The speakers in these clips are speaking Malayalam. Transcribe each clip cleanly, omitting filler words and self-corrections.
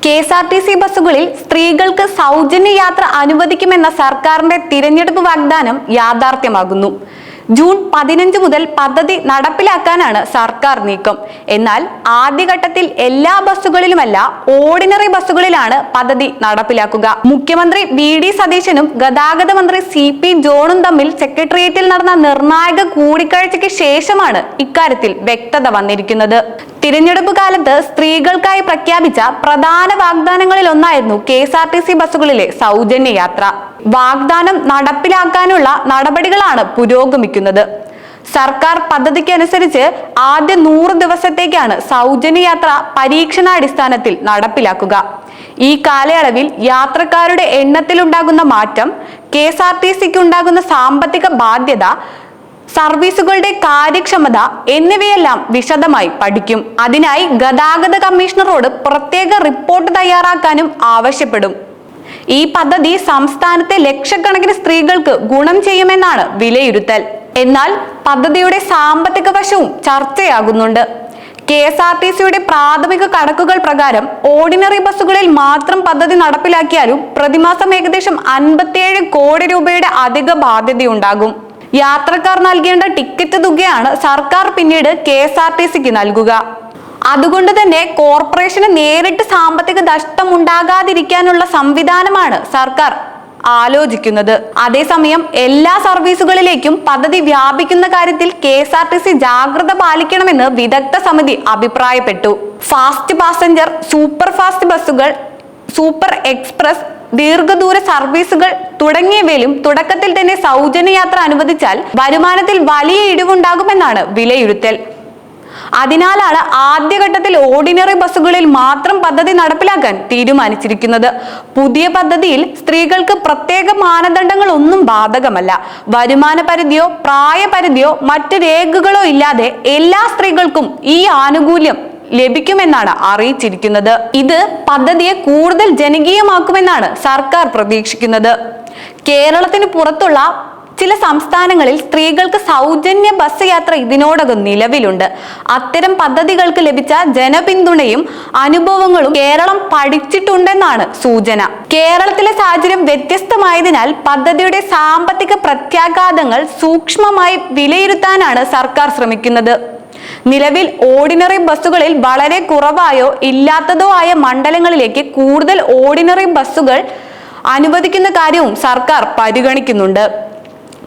KSRTC ബസ്സുകളിൽ സ്ത്രീകൾക്ക് സൗജന്യ യാത്ര അനുവദിക്കുമെന്ന സർക്കാരിന്റെ തിരഞ്ഞെടുപ്പ് വാഗ്ദാനം യാഥാർത്ഥ്യമാകുന്നു. ജൂൺ 15 മുതൽ പദ്ധതി നടപ്പിലാക്കാനാണ് സർക്കാർ നീക്കം. എന്നാൽ ആദ്യഘട്ടത്തിൽ എല്ലാ ബസ്സുകളിലുമല്ല, ഓർഡിനറി ബസ്സുകളിലാണ് പദ്ധതി നടപ്പിലാക്കുക. മുഖ്യമന്ത്രി VD സതീശനും ഗതാഗത മന്ത്രി CP ജോണും തമ്മിൽ സെക്രട്ടേറിയറ്റിൽ നടന്ന നിർണായക കൂടിക്കാഴ്ചയ്ക്ക് ശേഷമാണ് ഇക്കാര്യത്തിൽ വ്യക്തത വന്നിരിക്കുന്നത്. തിരഞ്ഞെടുപ്പ് കാലത്ത് സ്ത്രീകൾക്കായി പ്രഖ്യാപിച്ച പ്രധാന വാഗ്ദാനങ്ങളിൽ ഒന്നായിരുന്നു KSRTC ബസ്സുകളിലെ സൗജന്യ യാത്ര. വാഗ്ദാനം നടപ്പിലാക്കാനുള്ള നടപടികളാണ് പുരോഗമിക്കുന്നത്. സർക്കാർ പദ്ധതിക്ക് അനുസരിച്ച് ആദ്യ 100 ദിവസത്തേക്കാണ് സൗജന്യ യാത്ര പരീക്ഷണാടിസ്ഥാനത്തിൽ നടപ്പിലാക്കുക. ഈ കാലയളവിൽ യാത്രക്കാരുടെ എണ്ണത്തിലുണ്ടാകുന്ന മാറ്റം, KSRTCക്ക് ഉണ്ടാകുന്ന സാമ്പത്തിക ബാധ്യത, സർവീസുകളുടെ കാര്യക്ഷമത എന്നിവയെല്ലാം വിശദമായി പഠിക്കും. അതിനായി ഗതാഗത കമ്മീഷണറോട് പ്രത്യേക റിപ്പോർട്ട് തയ്യാറാക്കാനും ആവശ്യപ്പെടും. ഈ പദ്ധതി സംസ്ഥാനത്തെ ലക്ഷക്കണക്കിന് സ്ത്രീകൾക്ക് ഗുണം ചെയ്യുമെന്നാണ് വിലയിരുത്തൽ. എന്നാൽ പദ്ധതിയുടെ സാമ്പത്തിക വശവും ചർച്ചയാകുന്നുണ്ട്. KSRTCയുടെ പ്രാഥമിക കണക്കുകൾ പ്രകാരം ഓർഡിനറി ബസ്സുകളിൽ മാത്രം പദ്ധതി നടപ്പിലാക്കിയാലും പ്രതിമാസം ഏകദേശം 57 കോടി രൂപയുടെ അധിക ബാധ്യതയുണ്ടാകും. യാത്രക്കാർ നൽകേണ്ട ടിക്കറ്റ് തുകയാണ് സർക്കാർ പിന്നീട് KSRTCക്ക് നൽകുക. അതുകൊണ്ട് തന്നെ കോർപ്പറേഷന് നേരിട്ട് സാമ്പത്തിക നഷ്ടം ഉണ്ടാകാതിരിക്കാനുള്ള സംവിധാനമാണ് സർക്കാർ ആലോചിക്കുന്നത്. അതേസമയം എല്ലാ സർവീസുകളിലേക്കും പദ്ധതി വ്യാപിക്കുന്ന കാര്യത്തിൽ KSRTC ജാഗ്രത പാലിക്കണമെന്ന് വിദഗ്ധ സമിതി അഭിപ്രായപ്പെട്ടു. ഫാസ്റ്റ് പാസഞ്ചർ, സൂപ്പർ ഫാസ്റ്റ് ബസ്സുകൾ, സൂപ്പർ എക്സ്പ്രസ്, ദീർഘദൂര സർവീസുകൾ തുടങ്ങിയവയിലും തുടക്കത്തിൽ തന്നെ സൗജന്യ യാത്ര അനുവദിച്ചാൽ വരുമാനത്തിൽ വലിയ ഇടിവുണ്ടാകുമെന്നാണ് വിലയിരുത്തൽ. അതിനാലാണ് ആദ്യഘട്ടത്തിൽ ഓർഡിനറി ബസ്സുകളിൽ മാത്രം പദ്ധതി നടപ്പിലാക്കാൻ തീരുമാനിച്ചിരിക്കുന്നത്. പുതിയ പദ്ധതിയിൽ സ്ത്രീകൾക്ക് പ്രത്യേക മാനദണ്ഡങ്ങൾ ഒന്നും ബാധകമല്ല. വരുമാന പരിധിയോ പ്രായപരിധിയോ മറ്റു രേഖകളോ ഇല്ലാതെ എല്ലാ സ്ത്രീകൾക്കും ഈ ആനുകൂല്യം ലഭിക്കുമെന്നാണ് അറിയിച്ചിരിക്കുന്നത്. ഇത് പദ്ധതിയെ കൂടുതൽ ജനകീയമാക്കുമെന്നാണ് സർക്കാർ പ്രതീക്ഷിക്കുന്നത്. കേരളത്തിന് പുറത്തുള്ള ചില സംസ്ഥാനങ്ങളിൽ സ്ത്രീകൾക്ക് സൗജന്യ ബസ് യാത്ര ഇതിനോടകം നിലവിലുണ്ട്. അത്തരം പദ്ധതികൾക്ക് ലഭിച്ച ജനപിന്തുണയും അനുഭവങ്ങളും കേരളം പഠിച്ചിട്ടുണ്ടെന്നാണ് സൂചന. കേരളത്തിലെ സാഹചര്യം വ്യത്യസ്തമായതിനാൽ പദ്ധതിയുടെ സാമ്പത്തിക പ്രത്യാഘാതങ്ങൾ സൂക്ഷ്മമായി വിലയിരുത്താനാണ് സർക്കാർ ശ്രമിക്കുന്നത്. നിലവിൽ ഓർഡിനറി ബസ്സുകളിൽ വളരെ കുറവായോ ഇല്ലാത്തതോ ആയ മണ്ഡലങ്ങളിലേക്ക് കൂടുതൽ ഓർഡിനറി ബസ്സുകൾ അനുവദിക്കുന്ന കാര്യവും സർക്കാർ പരിഗണിക്കുന്നുണ്ട്.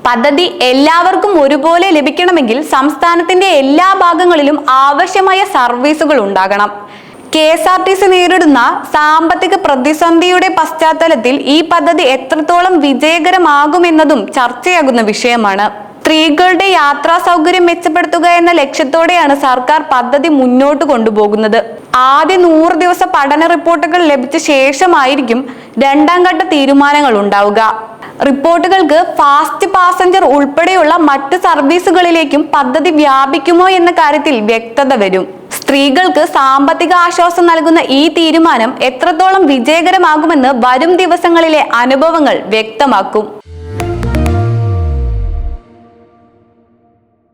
പദ്ധതി എല്ലാവർക്കും ഒരുപോലെ ലഭിക്കണമെങ്കിൽ സംസ്ഥാനത്തിന്റെ എല്ലാ ഭാഗങ്ങളിലും ആവശ്യമായ സർവീസുകൾ ഉണ്ടാകണം. KSRTC നേരിടുന്ന സാമ്പത്തിക പ്രതിസന്ധിയുടെ പശ്ചാത്തലത്തിൽ ഈ പദ്ധതി എത്രത്തോളം വിജയകരമാകുമെന്നതും ചർച്ചയാകുന്ന വിഷയമാണ്. സ്ത്രീകളുടെ യാത്രാ സൗകര്യം മെച്ചപ്പെടുത്തുക എന്ന ലക്ഷ്യത്തോടെയാണ് സർക്കാർ പദ്ധതി മുന്നോട്ട് കൊണ്ടുപോകുന്നത്. ആദ്യ 100 ദിവസ പഠന റിപ്പോർട്ടുകൾ ലഭിച്ച ശേഷമായിരിക്കും രണ്ടാം ഘട്ട തീരുമാനങ്ങൾ ഉണ്ടാവുക. റിപ്പോർട്ടുകൾക്ക് ഫാസ്റ്റ് പാസഞ്ചർ ഉൾപ്പെടെയുള്ള മറ്റ് സർവീസുകളിലേക്കും പദ്ധതി വ്യാപിക്കുമോ എന്ന കാര്യത്തിൽ വ്യക്തത വരും. സ്ത്രീകൾക്ക് സാമ്പത്തിക ആശ്വാസം നൽകുന്ന ഈ തീരുമാനം എത്രത്തോളം വിജയകരമാകുമെന്ന് വരും ദിവസങ്ങളിലെ അനുഭവങ്ങൾ വ്യക്തമാക്കും.